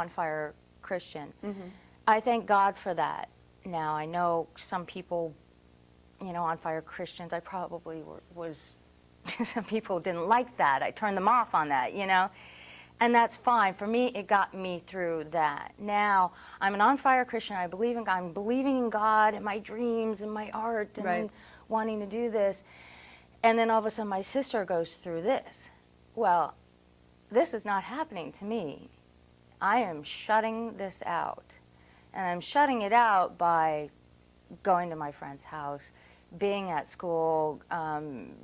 on fire Christian. I thank God for that. Now, I know some people, you know, on fire Christians, I probably was, some people didn't like that. I turned them off on that, you know. And that's fine. For me, it got me through that. Now, I'm an on fire Christian. I believe in God. I'm believing in God and my dreams and my art and I'm wanting to do this. And then all of a sudden my sister goes through this. Well, this is not happening to me. I am shutting this out. And I'm shutting it out by going to my friend's house, being at school,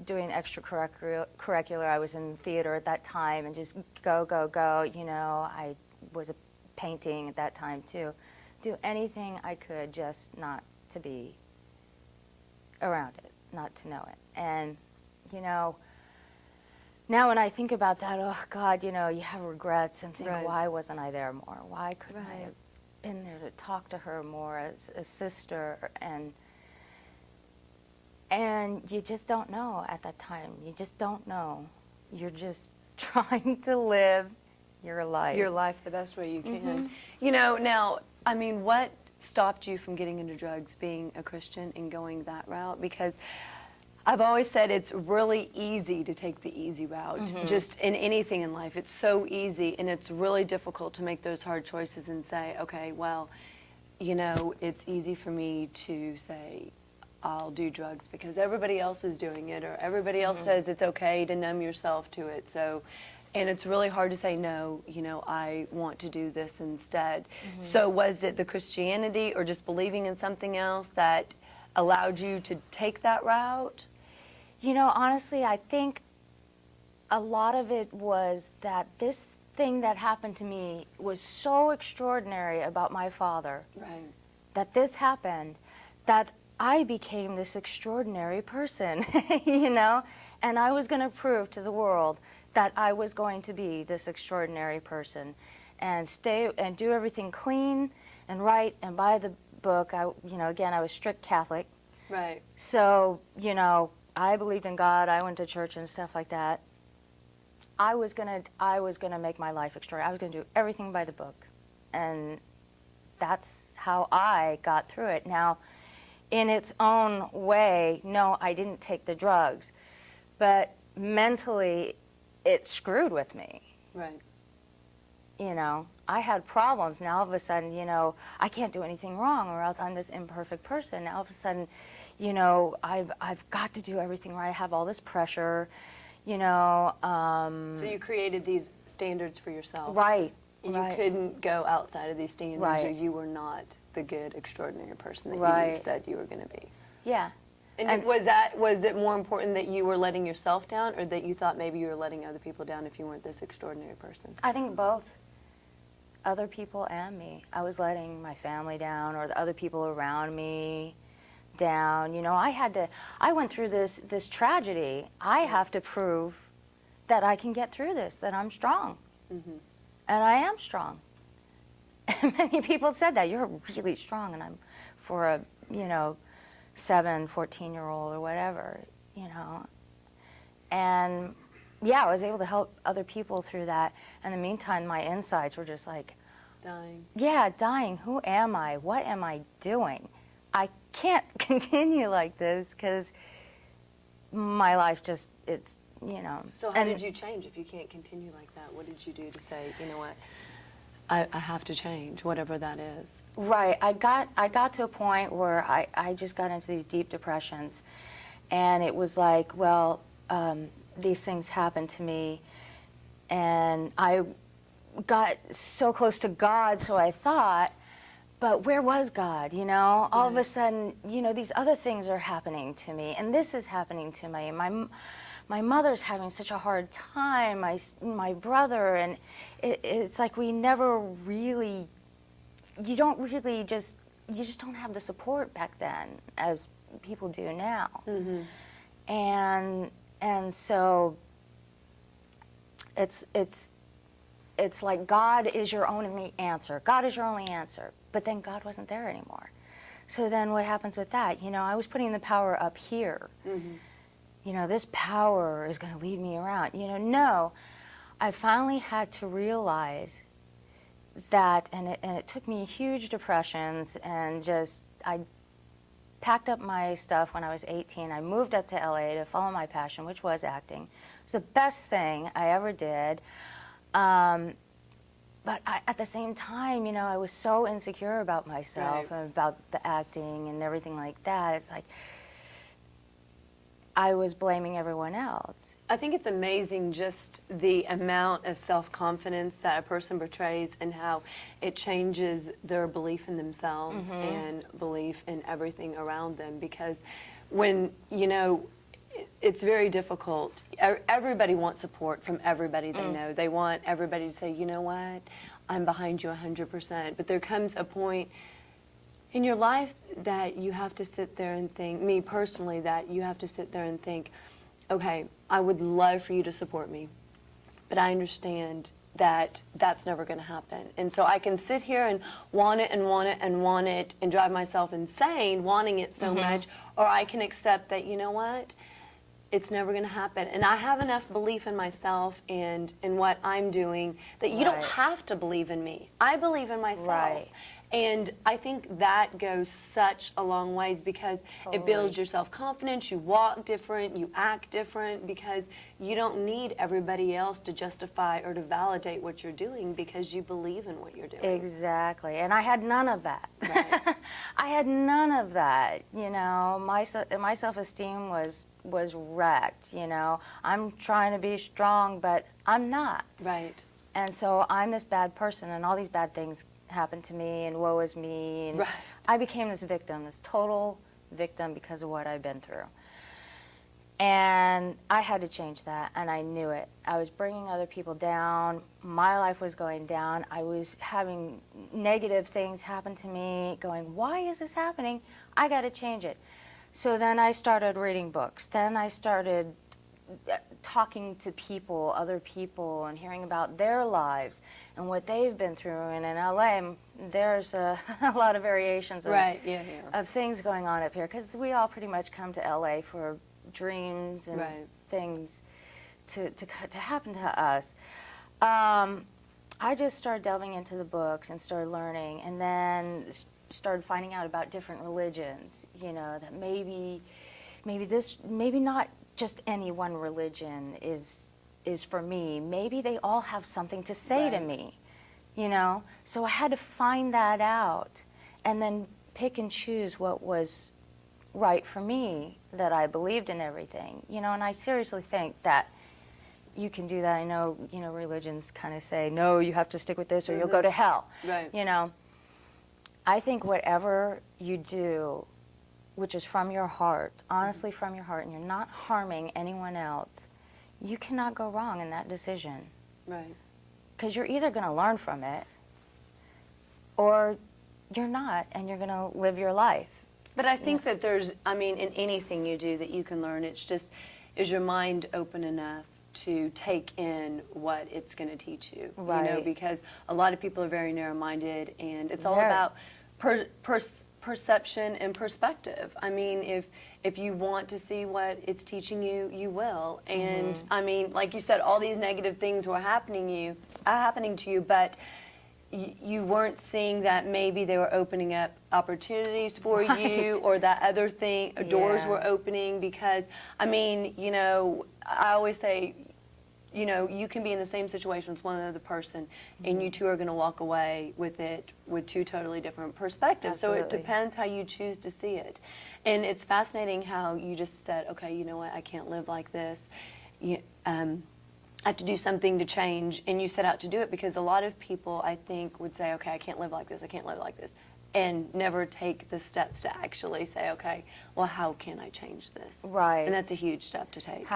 doing extracurricular. I was in theater at that time and just go, go, go. You know, I was painting at that time too. Do anything I could just not to be around it, not to know it. And, you know, now when I think about that, oh God, you know, you have regrets and think, why wasn't I there more? Why couldn't I have been there to talk to her more as a sister? And you just don't know at that time. You just don't know. You're just trying to live your life. Your life the best way you can. You know, now, I mean, what stopped you from getting into drugs, being a Christian and going that route? Because I've always said it's really easy to take the easy route, just in anything in life. It's so easy, and it's really difficult to make those hard choices and say, okay, well, you know, it's easy for me to say, I'll do drugs because everybody else is doing it, or everybody else says it's okay to numb yourself to it. So, and it's really hard to say, no, you know, I want to do this instead. So was it the Christianity or just believing in something else that allowed you to take that route? You know, honestly, I think a lot of it was that this thing that happened to me was so extraordinary about my father. That this happened, that I became this extraordinary person, you know? And I was going to prove to the world that I was going to be this extraordinary person and stay and do everything clean and right and by the book. You know, again, I was strict Catholic. So, you know, I believed in God. I went to church and stuff like that. I was gonna make my life extraordinary. I was gonna do everything by the book. And that's how I got through it. Now, in its own way, no, I didn't take the drugs, but mentally, it screwed with me. You know, I had problems. Now, all of a sudden, you know, I can't do anything wrong or else I'm this imperfect person. Now, all of a sudden, you know, I've got to do everything right. I have all this pressure, you know. So you created these standards for yourself. And you Right. couldn't go outside of these standards, Right. or you were not the good, extraordinary person that Right. you said you were going to be. Yeah. And was it more important that you were letting yourself down, or that you thought maybe you were letting other people down if you weren't this extraordinary person? I think both. Other people and me. I was letting my family down, or the other people around me down. You know, I went through this tragedy. I have to prove that I can get through this, that I'm strong. Mm-hmm. And I am strong. And many people said that. You're really strong. And I'm, for a, you know, 14-year-old or whatever, you know. And yeah, I was able to help other people through that. In the meantime, my insides were just like, dying. Yeah, dying. Who am I? What am I doing? I can't continue like this because my life just, it's, you know. So how did you change if you can't continue like that? What did you do to say, you know what, I have to change, whatever that is? Right. I got to a point where I just got into these deep depressions. And it was like, well, these things happened to me. And I got so close to God, so I thought, but where was God, you know? All of a sudden, you know, these other things are happening to me, and this is happening to me. My mother's having such a hard time, my brother, and it's like we never really, you just don't have the support back then as people do now. Mm-hmm. And so it's like God is your only answer. God is your only answer. But then God wasn't there anymore. So then what happens with that? You know, I was putting the power up here. Mm-hmm. You know, this power is going to lead me around. You know, no. I finally had to realize that, and it took me huge depressions, and just, I packed up my stuff when I was 18. I moved up to LA to follow my passion, which was acting. It was the best thing I ever did. But at the same time, you know, I was so insecure about myself and about the acting and everything like that. It's like I was blaming everyone else. I think it's amazing just the amount of self-confidence that a person portrays and how it changes their belief in themselves and belief in everything around them. Because when, you know, it's very difficult. Everybody wants support from everybody they know. They want everybody to say, you know what, I'm behind you 100%. But there comes a point in your life that you have to sit there and think, me personally, that you have to sit there and think, okay, I would love for you to support me, but I understand that that's never going to happen. And so I can sit here and want it and want it and want it and drive myself insane wanting it so much, or I can accept that, you know what, it's never going to happen. And I have enough belief in myself and in what I'm doing that you don't have to believe in me. I believe in myself. Right. And I think that goes such a long ways because it builds your self-confidence, you walk different, you act different, because you don't need everybody else to justify or to validate what you're doing because you believe in what you're doing. Exactly. And I had none of that. Right. I had none of that. You know, my self-esteem was wrecked, you know. I'm trying to be strong, but I'm not. Right. And so I'm this bad person, and all these bad things happened to me, and woe is me. And Right. I became this victim, this total victim because of what I've been through. And I had to change that, and I knew it. I was bringing other people down. My life was going down. I was having negative things happen to me, going, why is this happening? I got to change it. So then I started reading books. Then I started talking to people, other people, and hearing about their lives and what they've been through. And in LA, there's a lot of variations of things going on up here, because we all pretty much come to LA for dreams and things to happen to us. I just started delving into the books and started learning, and then started finding out about different religions, you know, that maybe not just any one religion is for me. Maybe they all have something to say to me, you know? So I had to find that out and then pick and choose what was right for me, that I believed in everything, you know? And I seriously think that you can do that. I know, you know, religions kind of say, no, you have to stick with this or you'll go to hell, you know? I think whatever you do, which is from your heart, honestly from your heart, and you're not harming anyone else, you cannot go wrong in that decision. Right. Because you're either going to learn from it, or you're not, and you're going to live your life. But I think that there's, I mean, in anything you do that you can learn, it's just, is your mind open enough to take in what it's going to teach you? Right. You know, because a lot of people are very narrow-minded, and it's all about perception and perspective. I mean, if you want to see what it's teaching you, you will. And I mean, like you said, all these negative things were happening to you, but you weren't seeing that maybe they were opening up opportunities for you, or that other thing, doors were opening. Because I mean, you know, I always say, you know, you can be in the same situation with one other person, and you two are going to walk away with it with two totally different perspectives. Absolutely. So it depends how you choose to see it. And it's fascinating how you just said, okay, you know what, I can't live like this. I have to do something to change, and you set out to do it, because a lot of people, I think, would say, okay, I can't live like this, I can't live like this, and never take the steps to actually say, okay, well, how can I change this? Right. And that's a huge step to take.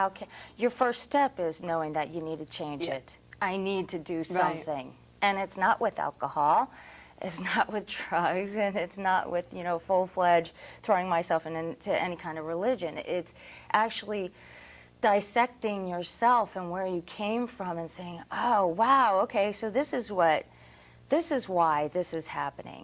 Your first step is knowing that you need to change it. I need to do something. And it's not with alcohol, it's not with drugs, and it's not with, you know, full-fledged throwing myself into any kind of religion. It's actually dissecting yourself and where you came from and saying, oh, wow, okay, so this is why this is happening.